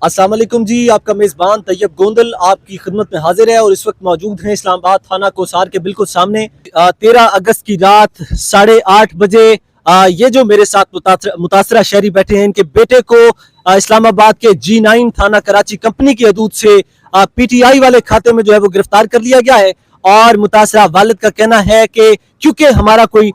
अस्सलाम वालेकुम जी, आपका मेज़बान तैयब गोंदल आपकी खिदमत में हाजिर है और इस वक्त मौजूद हैं इस्लामाबाद थाना कोसार के बिल्कुल सामने। 13 अगस्त की रात 8:30 बजे ये जो मेरे साथ मुतासरा शहरी बैठे हैं, इनके बेटे को इस्लामाबाद के G9 थाना कराची कंपनी की हदूद से PTI वाले खाते में जो है वो गिरफ्तार कर लिया गया है। और मुतासरा वालिद का कहना है कि क्योंकि हमारा कोई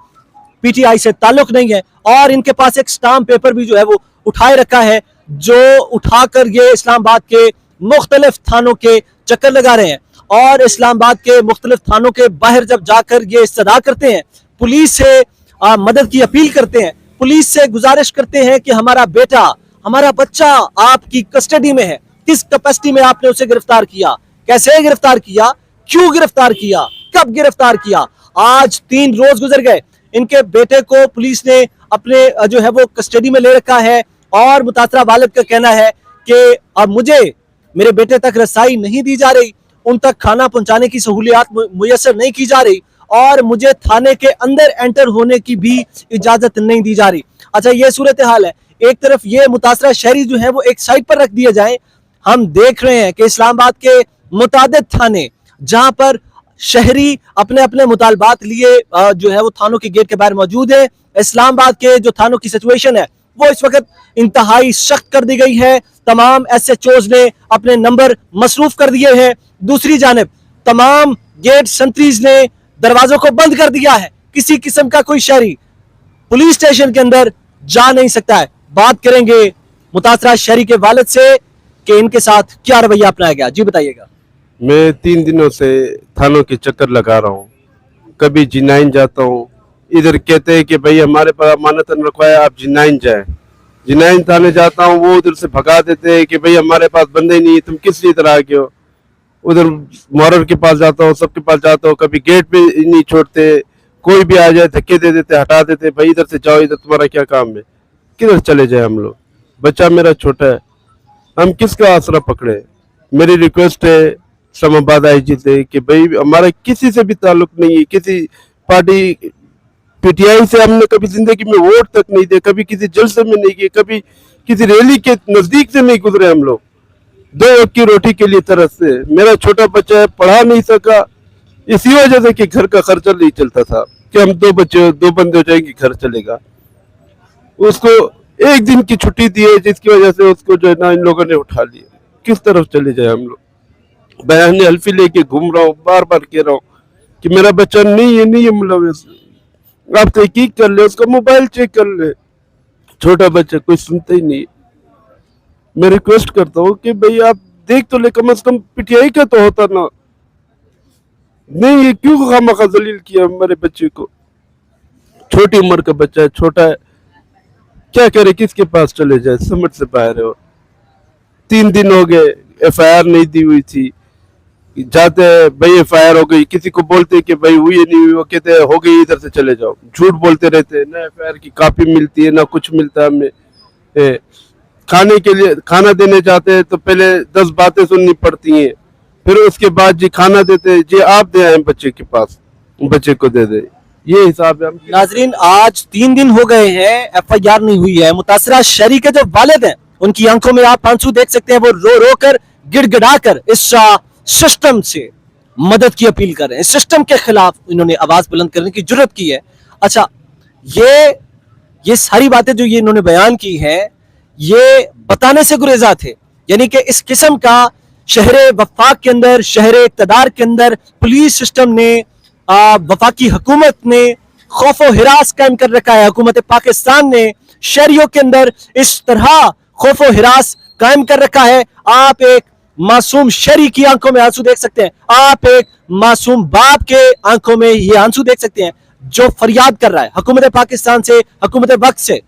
PTI से ताल्लुक नहीं है, और इनके पास एक स्टाम्प पेपर भी जो है वो उठाए रखा है, जो उठाकर ये इस्लामाबाद के मुख्तलिफ थानों के चक्कर लगा रहे हैं। और इस्लामाबाद के मुख्तलिफ थानों के बाहर जब जाकर ये इस्तदा करते हैं, पुलिस से मदद की अपील करते हैं, पुलिस से गुजारिश करते हैं कि हमारा बेटा, हमारा बच्चा आपकी कस्टडी में है, किस कैपेसिटी में आपने उसे गिरफ्तार किया, कैसे गिरफ्तार किया, क्यों गिरफ्तार किया, कब गिरफ्तार किया। आज 3 रोज गुजर गए, इनके बेटे को पुलिस ने अपने जो है वो कस्टडी में ले रखा है। और मुतासरा वालिद का कहना है कि अब मुझे मेरे बेटे तक रसाई नहीं दी जा रही, उन तक खाना पहुंचाने की सहूलियात मुयस्सर नहीं की जा रही, और मुझे थाने के अंदर एंटर होने की भी इजाजत नहीं दी जा रही। अच्छा, ये सूरत हाल है। एक तरफ ये मुतासरा शहरी जो है वो एक साइड पर रख दिए जाए, हम देख रहे हैं कि इस्लामाबाद के मुतादिद थाने जहां पर शहरी अपने अपने मुतालबात लिए जो है वो थानों के गेट के बाहर मौजूद है। इस्लामाबाद के जो थानों की सिचुएशन है वो इस वक्त इंतहाई सख्त कर दी गई है। तमाम SHOs ने अपने नंबर मसरूफ कर दिए हैं। दूसरी जानिब तमाम गेट संतरीज ने दरवाजों को बंद कर दिया है। किसी किस्म का कोई शहरी पुलिस स्टेशन के अंदर जा नहीं सकता है। बात करेंगे मुतासरा शहरी के वालिद से कि इनके साथ क्या रवैया अपनाया गया। जी बताइएगा। मैं 3 दिनों से थानों के चक्कर लगा रहा हूँ, कभी G9 जाता हूँ, इधर कहते हैं कि भाई हमारे पास अमानतन रखवाया, आप G9 जाए। G9 थाने जाता हूँ, वो उधर से भगा देते हैं कि भाई हमारे पास बंदे नहीं है, तुम किस लिए इधर आ गए हो। उधर मोहर्रर के पास जाता हूँ, सबके पास जाता हूँ, कभी गेट पे नहीं छोड़ते, कोई भी आ जाए धक्के दे देते, हटा देते, भाई इधर से जाओ, इधर तुम्हारा क्या काम है, किधर चले जाए हम लोग। बच्चा मेरा छोटा है, हम किसका आसरा पकड़े। मेरी रिक्वेस्ट है इस्लामाबाद IG से कि भाई हमारा किसी से भी ताल्लुक नहीं है, किसी पार्टी PTI से हमने कभी जिंदगी में वोट तक नहीं दिया, कभी किसी जलसे में नहीं गए, कभी किसी रैली के नजदीक से नहीं गुजरे हम लोग। 2 वक्त की रोटी के लिए तरस से मेरा छोटा बच्चा है, पढ़ा नहीं सका, इसी वजह से कि घर का खर्चा नहीं चलता था कि हम 2 बंदे हो जाएंगे, घर चलेगा। उसको 1 दिन की छुट्टी दी है, जिसकी वजह से उसको जो है ना इन लोगों ने उठा लिया। किस तरफ चले जाए हम लोग। बयान हल्फी लेके घूम रहा हूँ, बार बार कह रहा हूँ कि मेरा बच्चा नहीं है मुलविस, आप तहकीक कर ले, उसका मोबाइल चेक कर ले। छोटा बच्चा, कोई सुनता ही नहीं। मैं रिक्वेस्ट करता हूँ कि भाई आप देख तो ले, कम से कम PTI का तो होता ना। नहीं, ये क्यों खामखा जलील किया हमारे बच्चे को। छोटी उम्र का बच्चा है, छोटा है, क्या करे, किसके पास चले जाए, समझ से बाहर है। और 3 दिन हो गए, FIR नहीं दी हुई थी। जाते हैं भाई FIR हो गई, किसी को बोलते कि भाई हुई नहीं हुई, वो कहते हैं हो गई, इधर से चले जाओ। झूठ बोलते रहते हैं, ना FIR की कॉपी मिलती है, ना कुछ मिलता है हमें। खाने के लिए खाना देने जाते हैं तो पहले 10 बातें सुननी पड़ती हैं, फिर उसके बाद जी खाना देते हैं, जी आप दे आए बच्चे के पास, बच्चे को दे दे। ये हिसाब है। नाजरीन, आज 3 दिन हो गए हैं, FIR नहीं हुई है। मुतासरा शहरी के जो वालिद हैं, उनकी आंखों में आप आंसू देख सकते हैं। वो रो रो कर, गिड़गिड़ा कर इस सिस्टम से मदद की अपील कर रहे हैं। सिस्टम के खिलाफ इन्होंने आवाज बुलंद करने की जुर्रत की है। अच्छा, ये सारी बातें जो ये इन्होंने बयान की है, ये बताने से गुरेजा थे। यानी कि इस किस्म का शहरे वफाक के अंदर, शहरे इक़्तिदार के अंदर पुलिस सिस्टम ने, वफाकी हुकूमत ने खौफ व हिरास कायम कर रखा है। हुकूमत पाकिस्तान ने शहरियों के अंदर इस तरह खौफ व हिरास कायम कर रखा है। आप एक मासूम शहरी की आंखों में आंसू देख सकते हैं, आप एक मासूम बाप के आंखों में ये आंसू देख सकते हैं, जो फरियाद कर रहा है हुकूमत पाकिस्तान से, हुकूमत वक्त से,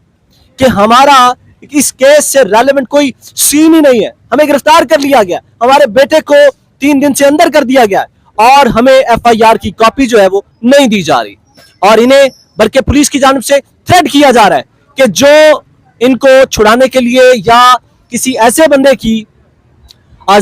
कि हमारा इस केस से रेलेवेंट कोई सीन ही नहीं है। हमें गिरफ्तार कर लिया गया, हमारे बेटे को 3 दिन से अंदर कर दिया गया, और हमें FIR की कॉपी जो है वो नहीं दी जा रही। और इन्हें बल्कि पुलिस की जानिब से थ्रेट किया जा रहा है कि जो इनको छुड़ाने के लिए या किसी ऐसे बंदे की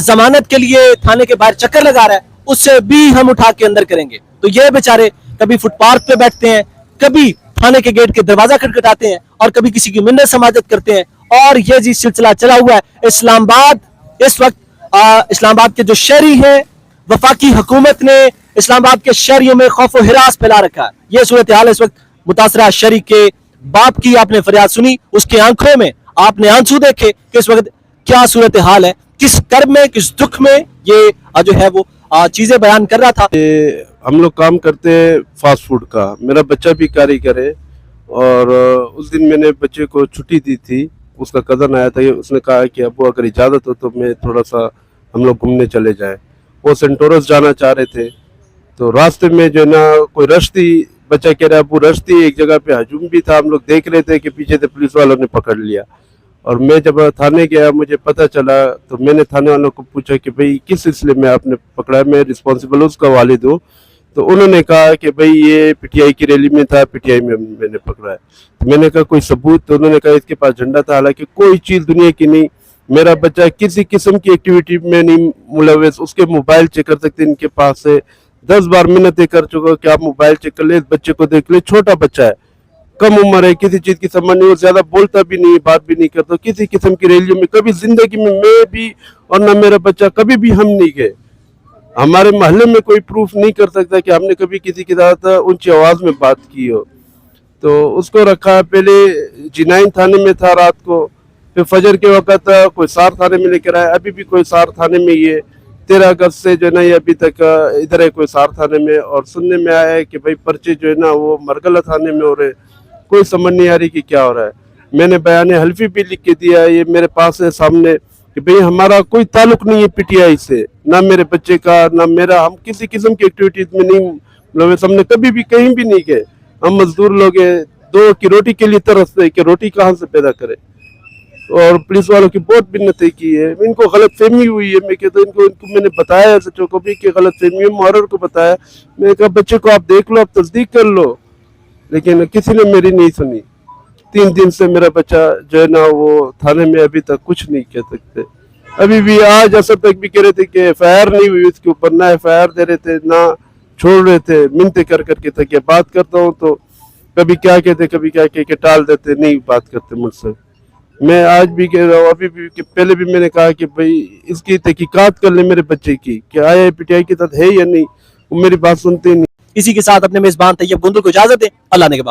जमानत के लिए थाने के बाहर चक्कर लगा रहा है, उससे भी हम उठा के अंदर करेंगे। तो ये बेचारे कभी फुटपाथ पे बैठते हैं, कभी थाने के गेट के दरवाजा खटखटाते हैं, और कभी किसी की मिन्नत समाजत करते हैं। और ये जी सिलसिला चला हुआ है। इस्लामाबाद इस वक्त इस्लामाबाद के जो शहरी हैं, वफाकी हुकूमत ने इस्लामाबाद के शहरियों में खौफ व हिरास फैला रखा है। ये सूरत हाल इस वक्त मुतासरा शहरी के बाप की आपने फरियाद सुनी, उसके आंखों में आपने आंसू देखे कि इस वक्त क्या सूरत हाल है, किस कर्ब में, किस दुख में ये जो है वो चीजें बयान कर रहा था। हम लोग काम करते हैं फास्ट फूड का, मेरा बच्चा भी कारीगर है और उस दिन मैंने बच्चे को छुट्टी दी थी। उसका कज़न आया था, उसने कहा कि अबू अगर इजाज़त हो तो मैं थोड़ा सा हम लोग घूमने चले जाएं। वो सेंटोरस जाना चाह रहे थे, तो रास्ते में जो है ना कोई रश थी, बच्चा कह रहा अबू रश थी, एक जगह पे हजूम भी था, हम लोग देख रहे थे कि पीछे से पुलिस वालों ने पकड़ लिया। और मैं जब थाने गया मुझे पता चला, तो मैंने थाने वालों को पूछा कि भाई किस सिलसिले में आपने पकड़ा, मैं रिस्पॉन्सिबल उसका वालिद हूँ। तो उन्होंने कहा कि भाई ये पीटीआई की रैली में था, पीटीआई में मैंने पकड़ा है। तो मैंने कहा कोई सबूत? तो उन्होंने कहा इसके पास झंडा था। हालांकि कोई चीज़ दुनिया की नहीं, मेरा बच्चा किसी किस्म की एक्टिविटी में नहीं मुलव्वस, उसके मोबाइल चेक कर सकते, इनके पास से 10 बार मिन्नतें कर चुका कि आप मोबाइल चेक कर ले, इस बच्चे को देख ले, छोटा बच्चा है, कम उम्र है, किसी चीज़ की समझ नहीं, वो ज़्यादा बोलता भी नहीं, बात भी नहीं करता। किसी किस्म की रैलियों में कभी जिंदगी में मैं भी और ना मेरा बच्चा कभी भी हम नहीं गए। हमारे मोहल्ले में कोई प्रूफ नहीं कर सकता कि हमने कभी किसी के साथ ऊंची आवाज़ में बात की हो। तो उसको रखा, पहले G9 थाने में था रात को, फिर फजर के वक्त कोई सार थाने में लेकर आया, अभी भी कोई सार थाने में ही है। 13 अगस्त से जो है ना ये अभी तक इधर है कोई सार थाने में। और सुनने में आया है कि भाई पर्चे जो है ना वो मरगला थाने में हो रहे, कोई समझ नहीं आ रही कि क्या हो रहा है। मैंने बयान हल्फी भी लिख के दिया है, ये मेरे पास है सामने, कि भाई हमारा कोई ताल्लुक नहीं है पीटीआई से, ना मेरे बच्चे का ना मेरा, हम किसी किस्म की एक्टिविटीज में नहीं मतलब हमने कभी भी कहीं भी नहीं गए। हम मजदूर लोग हैं, 2 की रोटी के लिए तरसते हैं कि रोटी कहाँ से पैदा करें। और पुलिस वालों की बहुत मिन्नतें की है, इनको गलत फहमी हुई है। मैं कहता इनको मैंने बताया सचो को भी कि गलत फहमी है, मुहर्रर को बताया, मैंने कहा बच्चे को आप देख लो, आप तस्दीक कर लो, लेकिन किसी ने मेरी नहीं सुनी। 3 दिन से मेरा बच्चा जो है ना वो थाने में अभी तक कुछ नहीं कह सकते। अभी भी आज असर तक भी कह रहे थे कि FIR नहीं हुई उसके ऊपर, ना FIR दे रहे थे ना छोड़ रहे थे, मिन्नतें कर करके तक बात करता हूँ तो कभी क्या कहते कभी क्या कह के टाल देते, नहीं बात करते मुझसे। मैं आज भी कह रहा हूँ, अभी भी कि पहले भी मैंने कहा कि भाई इसकी तहकीकात कर ले मेरे बच्चे की कि आया पीटीआई के साथ है या नहीं, वो मेरी बात सुनते ही नहीं। इसी के साथ अपने मेजबान तैयब गोंदल को इजाजत दें। अल्लाह ने के बाद।